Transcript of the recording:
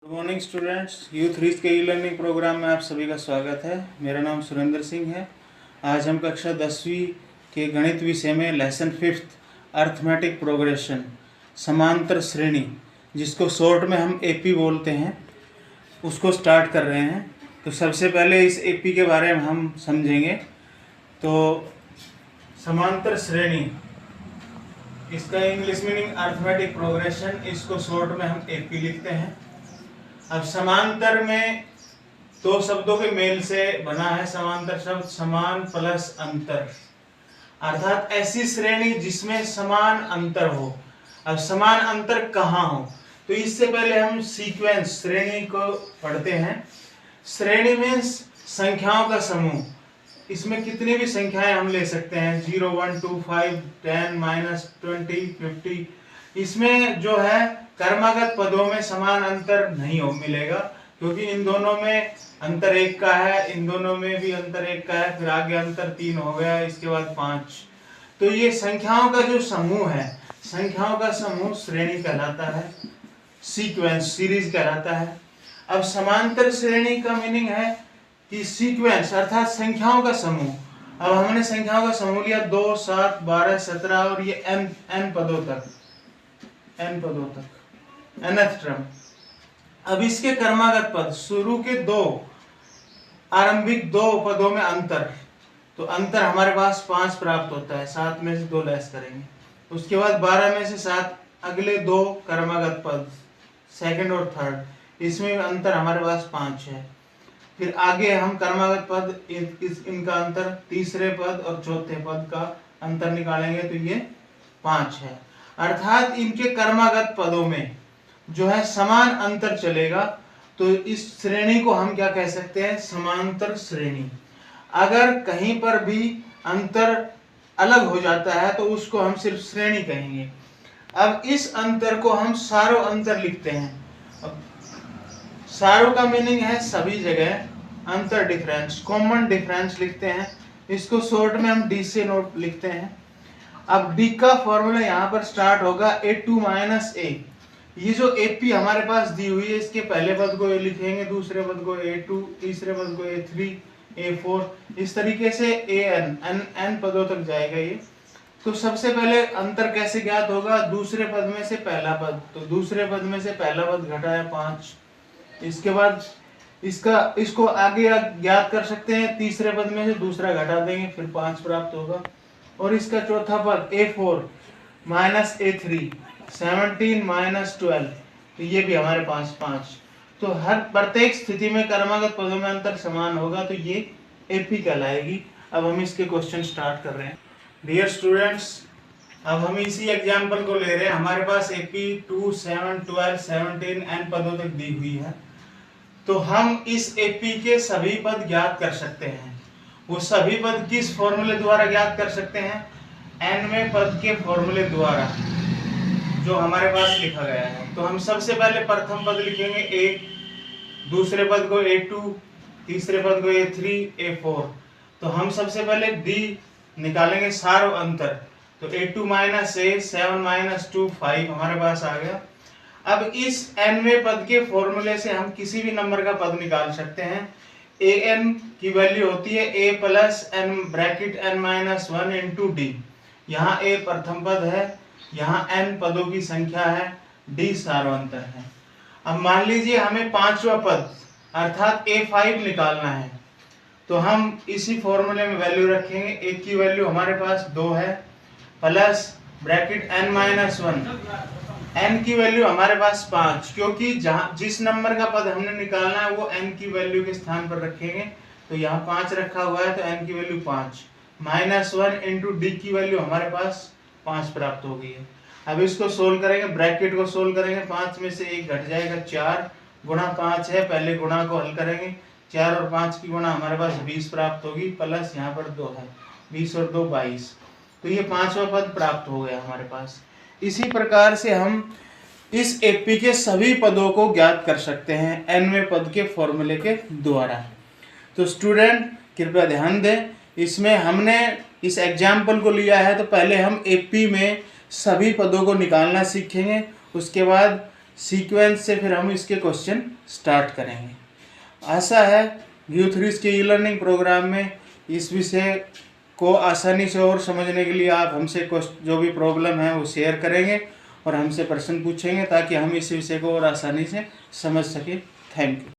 Good morning students, youth reach के e learning programme में आप सभी का स्वागत है। मेरा नाम सुरेंद्र सिंह है। आज हम कक्षा 10वीं के गणित विषय में लेसन 5th अर्थमेटिक प्रोग्रेशन समांतर श्रेणी, जिसको शॉर्ट में हम एपी बोलते हैं, उसको स्टार्ट कर रहे हैं। तो सबसे पहले इस एपी के बारे में हम समझेंगे। तो समांतर श्रेणी, इसका इंग्लिश मीनिंग अर्थमेटिक प्रोग्रेशन, इसको शॉर्ट में हम एपी लिखते हैं। अब समांतर में दो शब्दों के मेल से बना है समांतर शब्द, समान प्लस अंतर, अर्थात ऐसी श्रेणी जिसमें समान अंतर हो। अब समान अंतर कहाँ हो, तो इससे पहले हम सीक्वेंस श्रेणी को पढ़ते हैं। श्रेणी में संख्याओं का समूह, इसमें कितनी भी संख्याएं हम ले सकते हैं, 0, 1, 2, 5, 10, -20, 50। इसमें जो है कर्मगत पदों में समान अंतर नहीं हो मिलेगा, क्योंकि इन दोनों में अंतर 1 का है, इन दोनों में भी अंतर 1 का है, फिर आगे अंतर 3 हो गया, इसके बाद 5। तो ये संख्याओं का जो समूह है, संख्याओं का समूह श्रेणी कहलाता है, सीक्वेंस सीरीज कहलाता है। अब समांतर श्रेणी का मीनिंग है कि सीक्वेंस अर्थात संख्याओं का समूह। अब हमने संख्याओं का समूह लिया 2, 7, 12, 17 और ये n पदों तक, nth क्रम। अब इसके कर्मागत पद, शुरू के दो आरंभिक दो पदों में अंतर, तो अंतर हमारे पास 5 प्राप्त होता है, 7 में से 2 लेस करेंगे। उसके बाद 12 में से 7 अगले दो कर्मागत पद, सेकंड और थर्ड, इसमें अंतर हमारे पास 5 है। फिर आगे हम कर्मागत पद इनका अंतर, तीसरे पद और चौथे पद का अंतर निकालेंगे तो ये 5 है। अर्थात इनके कर्मागत पदों में जो है समान अंतर चलेगा, तो इस श्रेणी को हम क्या कह सकते हैं, समांतर श्रेणी। अगर कहीं पर भी अंतर अलग हो जाता है तो उसको हम सिर्फ श्रेणी कहेंगे। अब इस अंतर को हम सारों अंतर लिखते हैं। अब सारों का मीनिंग है सभी जगह, अंतर डिफरेंस, कॉमन डिफरेंस लिखते हैं। इसको शॉर्ट में हम डी से नोट लिखते हैं। अब डी का फॉर्मूला यहाँ पर स्टार्ट होगा a2 - a। ये जो एपी हमारे पास दी हुई है, इसके पहले पद को a लिखेंगे, दूसरे पद को a2, तीसरे पद को a3, a4, इस तरीके से n पदों तक जाएगा ये। तो सबसे पहले अंतर कैसे ज्ञात होगा, दूसरे पद में से पहला पद, तो दूसरे पद में से पहला पद घटाया 5। इसके बाद इसको आगे ज्ञात कर सकते हैं, तीसरे पद में से दूसरा घटा देंगे, फिर 5 प्राप्त होगा। और इसका चौथा पद a4 - a3, 17 - 12, तो ये भी हमारे पास 5। तो हर प्रत्येक स्थिति में कर्मागत पदों में अंतर समान होगा, तो ये एपी कहलाएगी। अब हम इसके क्वेश्चन स्टार्ट कर रहे हैं। डियर स्टूडेंट्स, अब हम इसी एग्जाम्पल को ले रहे हैं। हमारे पास एपी 2, 7, 12, 17 n पदों तक दी हुई है। तो हम इस एपी के सभी पद ज्ञात कर सकते हैं। वो सभी पद किस फॉर्मूले द्वारा ज्ञात कर सकते हैं, nवें पद के फॉर्मूले द्वारा, जो हमारे पास लिखा गया है। तो हम सबसे पहले प्रथम पद लिखेंगे a, दूसरे पद को a2, तीसरे पद को a3, a4। तो हम सबसे पहले d निकालेंगे, सार अंतर। तो a2 - a, 7 - 2, 5 हमारे पास आ गया। अब इस nवें पद के फॉर्मूले से हम किसी भी नंबर का पद निकाल सकते हैं। an की वैल्यू होती है a + n bracket n - 1 × d। यहाँ a प्रथम पद है, यहाँ n पदों की संख्या है, d सार्वंतर है। अब मान लीजिए हमें 5वां पद अर्थात a5 निकालना है, तो हम इसी फॉर्मूले में वैल्यू रखेंगे। a की वैल्यू हमारे पास 2 है, प्लस ब्रैकेट n - 1, n की वैल्यू हमारे पास 5, क्योंकि जिस नंबर का पद हमने निकालना है वो n की वैल्यू के स्थान पर रखेंगे। तो यहाँ 5 रखा हुआ है, तो n की वैल्यू 5 -1 × d की वैल्यू हमारे पास 5 प्राप्त हो गई है। अब इसको सोल्व करेंगे, ब्रैकेट को सोल्व करेंगे, 5 में से 1 घट जाएगा, 4 गुणा 5 है, पहले गुणा को हल करेंगे, 4 और 5 की गुणा हमारे पास 20 प्राप्त होगी, प्लस यहाँ पर 2 है, 20 और 2 22। तो ये 5वां पद प्राप्त हो गया हमारे पास। इसी प्रकार से हम इस एपी के सभी पदों को ज्ञात कर सकते हैं nवें पद के फॉर्मूले के द्वारा। तो स्टूडेंट कृपया ध्यान दें, इसमें हमने इस एग्जाम्पल को लिया है, तो पहले हम एपी में सभी पदों को निकालना सीखेंगे। उसके बाद सीक्वेंस से फिर हम इसके क्वेश्चन स्टार्ट करेंगे। आशा है U3 के ई लर्निंग प्रोग्राम में इस विषय को आसानी से और समझने के लिए आप हमसे जो भी प्रॉब्लम है वो शेयर करेंगे और हमसे प्रश्न पूछेंगे ताकि हम इस विषय को और आसानी से समझ सकें। Thank you.